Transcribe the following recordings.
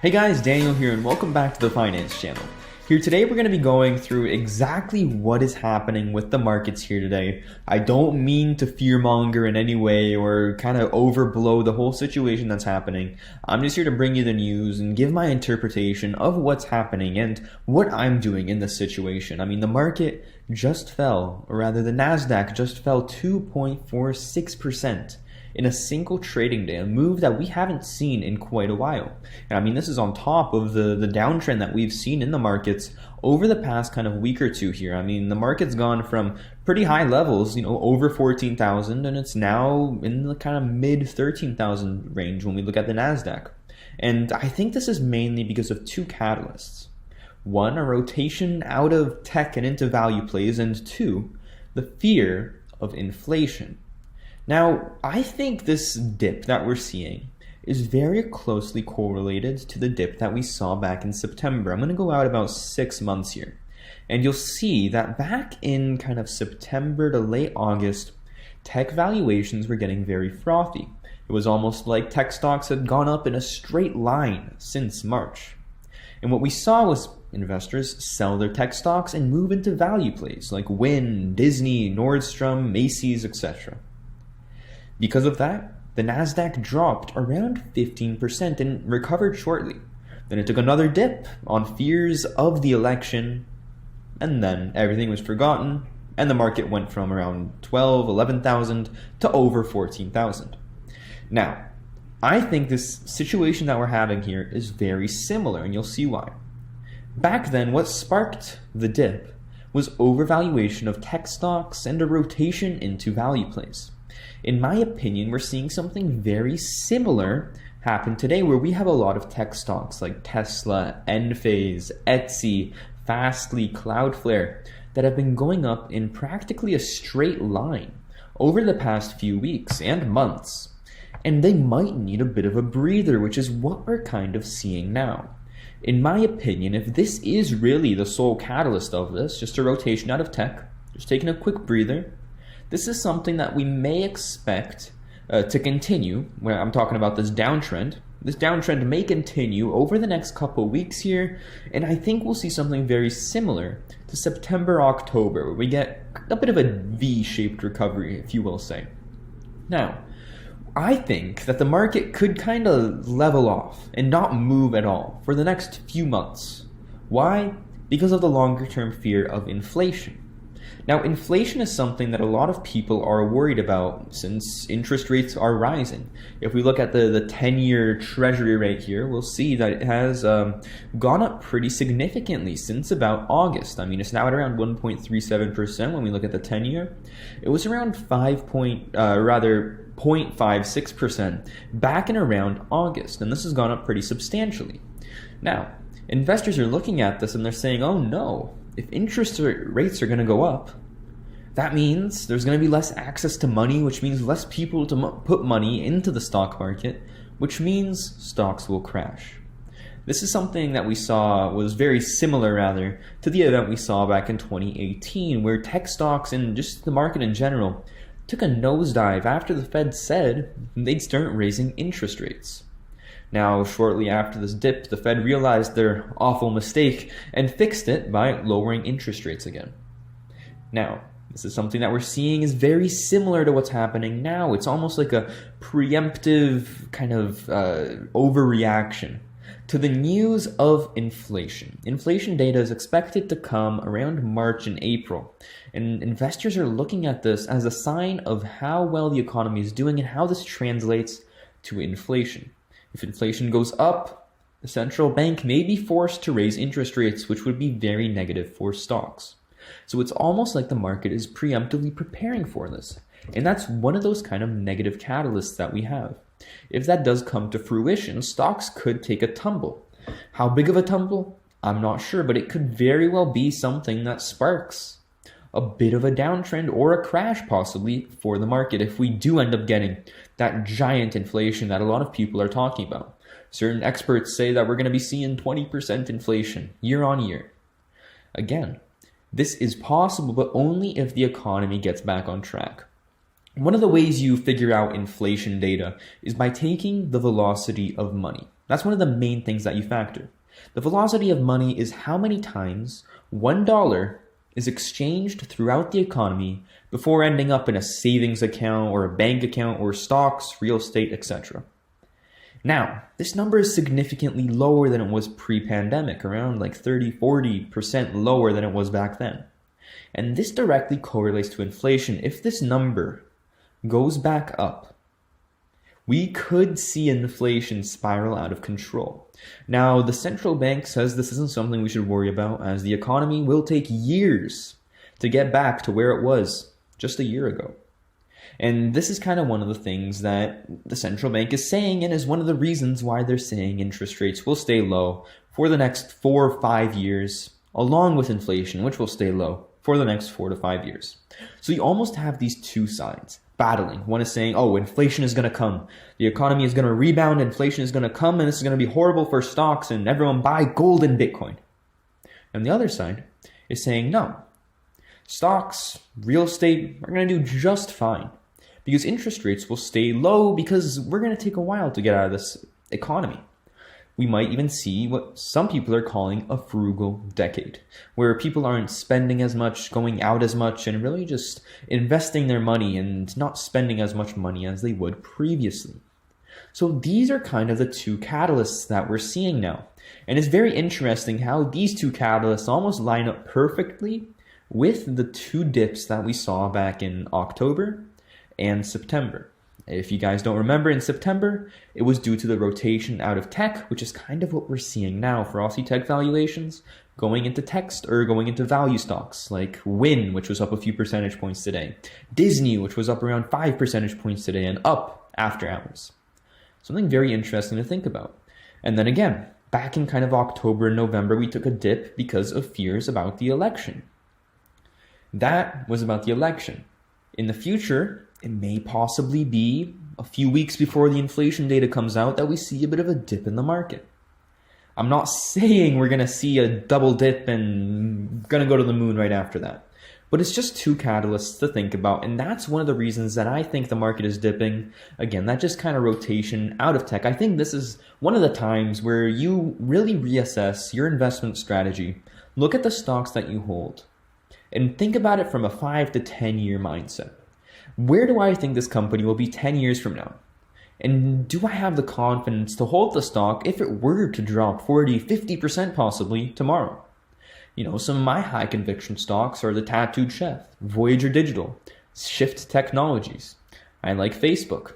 Hey guys, Daniel here and welcome back to the Finance Channel. Here today we're going to be going through exactly what is happening with the markets here today. I don't mean to fearmonger in any way or kind of overblow the whole situation that's happening. I'm just here to bring you the news and give my interpretation of what's happening and what I'm doing in this situation. I mean, the market just fell, or rather the Nasdaq just fell 2.46%. in a single trading day, a move that we haven't seen in quite a while. And I mean, this is on top of the downtrend that we've seen in the markets over the past kind of week or two here. I mean, the market's gone from pretty high levels, over 14,000, and it's now in the kind of mid 13,000 range when we look at the Nasdaq. And I think this is mainly because of two catalysts. One, a rotation out of tech and into value plays, and two, the fear of inflation. Now, I think this dip that we're seeing is very closely correlated to the dip that we saw back in September. I'm going to go out about 6 months here. And you'll see that back in kind of September to late August, tech valuations were getting very frothy. It was almost like tech stocks had gone up in a straight line since March. And what we saw was investors sell their tech stocks and move into value plays like Wynn, Disney, Nordstrom, Macy's, etc. Because of that, the Nasdaq dropped around 15% and recovered shortly. Then it took another dip on fears of the election, and then everything was forgotten, and the market went from around 11,000 to over 14,000. Now, I think this situation that we're having here is very similar, and you'll see why. Back then, what sparked the dip was overvaluation of tech stocks and a rotation into value plays. In my opinion, we're seeing something very similar happen today where we have a lot of tech stocks like Tesla, Enphase, Etsy, Fastly, Cloudflare that have been going up in practically a straight line over the past few weeks and months. And they might need a bit of a breather, which is what we're kind of seeing now. In my opinion, if this is really the sole catalyst of this, just a rotation out of tech, just taking a quick breather, this is something that we may expect to continue. When I'm talking about this downtrend may continue over the next couple of weeks here, and I think we'll see something very similar to September, October, where we get a bit of a V-shaped recovery, if you will say. Now, I think that the market could kind of level off and not move at all for the next few months. Why? Because of the longer-term fear of inflation. Now, inflation is something that a lot of people are worried about since interest rates are rising. If we look at the 10-year treasury rate here, we'll see that it has gone up pretty significantly since about August. I mean, it's now at around 1.37% when we look at the 10-year. It was around 0.56% back in around August, and this has gone up pretty substantially. Now, investors are looking at this and they're saying, oh no, if interest rates are going to go up, that means there's going to be less access to money, which means less people to put money into the stock market, which means stocks will crash. This is something that we saw was very similar, rather, to the event we saw back in 2018, where tech stocks and just the market in general took a nosedive after the Fed said they'd start raising interest rates. Now, shortly after this dip, the Fed realized their awful mistake and fixed it by lowering interest rates again. Now, this is something that we're seeing is very similar to what's happening now. It's almost like a preemptive kind of overreaction to the news of inflation. Inflation data is expected to come around March and April, and investors are looking at this as a sign of how well the economy is doing and how this translates to inflation. If inflation goes up, the central bank may be forced to raise interest rates, which would be very negative for stocks. So it's almost like the market is preemptively preparing for this. And that's one of those kind of negative catalysts that we have. If that does come to fruition, stocks could take a tumble. How big of a tumble? I'm not sure, but it could very well be something that sparks a bit of a downtrend or a crash possibly for the market if we do end up getting that giant inflation that a lot of people are talking about. Certain experts say that we're going to be seeing 20% inflation year on year. Again, this is possible, but only if the economy gets back on track. One of the ways you figure out inflation data is by taking the velocity of money. That's one of the main things that you factor. The velocity of money is how many times $1 is exchanged throughout the economy before ending up in a savings account or a bank account or stocks, real estate, etc. Now, this number is significantly lower than it was pre-pandemic, around like 30-40% lower than it was back then. And this directly correlates to inflation. If this number goes back up, we could see inflation spiral out of control. Now, the central bank says this isn't something we should worry about, as the economy will take years to get back to where it was just a year ago. And this is kind of one of the things that the central bank is saying, and is one of the reasons why they're saying interest rates will stay low for the next 4 or 5 years, along with inflation, which will stay low for the next 4 to 5 years. So you almost have these two sides battling. One is saying, oh, inflation is going to come. The economy is going to rebound, inflation is going to come, and this is going to be horrible for stocks, and everyone buy gold and Bitcoin. And the other side is saying, no, stocks, real estate are going to do just fine, because interest rates will stay low because we're going to take a while to get out of this economy. We might even see what some people are calling a frugal decade, where people aren't spending as much, going out as much, and really just investing their money and not spending as much money as they would previously. So these are kind of the two catalysts that we're seeing now. And it's very interesting how these two catalysts almost line up perfectly with the two dips that we saw back in October and September. If you guys don't remember, in September, it was due to the rotation out of tech, which is kind of what we're seeing now for Aussie tech valuations, going into going into value stocks like Wynn, which was up a few percentage points today, Disney, which was up around 5 percentage points today and up after hours. Something very interesting to think about. And then again, back in kind of October and November, we took a dip because of fears about the election. That was about the election. In the future, it may possibly be a few weeks before the inflation data comes out that we see a bit of a dip in the market. I'm not saying we're going to see a double dip and going to go to the moon right after that. But it's just two catalysts to think about, and that's one of the reasons that I think the market is dipping. Again, that just kind of rotation out of tech. I think this is one of the times where you really reassess your investment strategy, look at the stocks that you hold, and think about it from a 5 to 10 year mindset. Where do I think this company will be 10 years from now? And do I have the confidence to hold the stock if it were to drop 40, 50% possibly tomorrow? You know, some of my high conviction stocks are the Tattooed Chef, Voyager Digital, Shift Technologies. I like Facebook.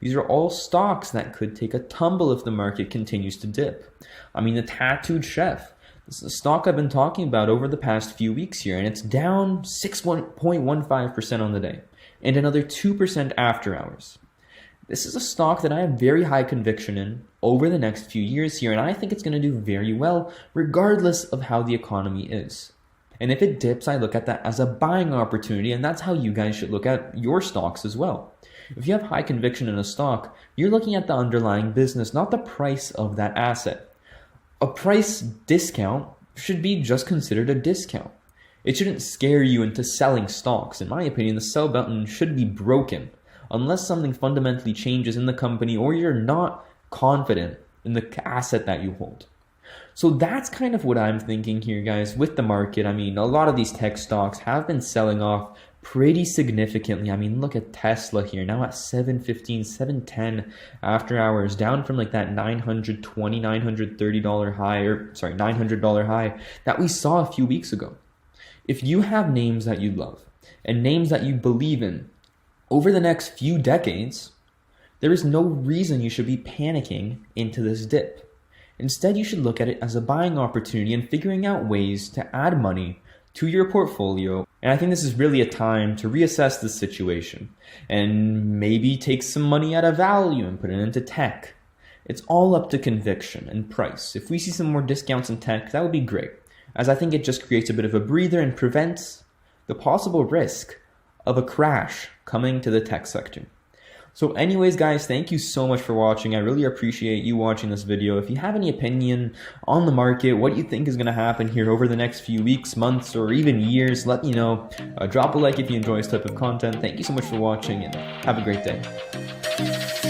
These are all stocks that could take a tumble if the market continues to dip. I mean, the Tattooed Chef, this is a stock I've been talking about over the past few weeks here, and it's down 6.15% on the day, and another 2% after hours. This is a stock that I have very high conviction in over the next few years here, and I think it's going to do very well regardless of how the economy is. And if it dips, I look at that as a buying opportunity, and that's how you guys should look at your stocks as well. If you have high conviction in a stock, you're looking at the underlying business, not the price of that asset. A price discount should be just considered a discount. It shouldn't scare you into selling stocks. In my opinion, the sell button should be broken unless something fundamentally changes in the company or you're not confident in the asset that you hold. So that's kind of what I'm thinking here, guys, with the market. I mean, a lot of these tech stocks have been selling off pretty significantly. I mean, look at Tesla here, now at $7.15, $7.10 after hours, down from like that $920, $930 high, or sorry, $900 high that we saw a few weeks ago. If you have names that you love and names that you believe in over the next few decades, there is no reason you should be panicking into this dip. Instead, you should look at it as a buying opportunity and figuring out ways to add money to your portfolio. And I think this is really a time to reassess the situation and maybe take some money out of value and put it into tech. It's all up to conviction and price. If we see some more discounts in tech, that would be great, as I think it just creates a bit of a breather and prevents the possible risk of a crash coming to the tech sector. So anyways, guys, thank you so much for watching. I really appreciate you watching this video. If you have any opinion on the market, what you think is going to happen here over the next few weeks, months, or even years, let me know. Drop a like if you enjoy this type of content. Thank you so much for watching, and have a great day.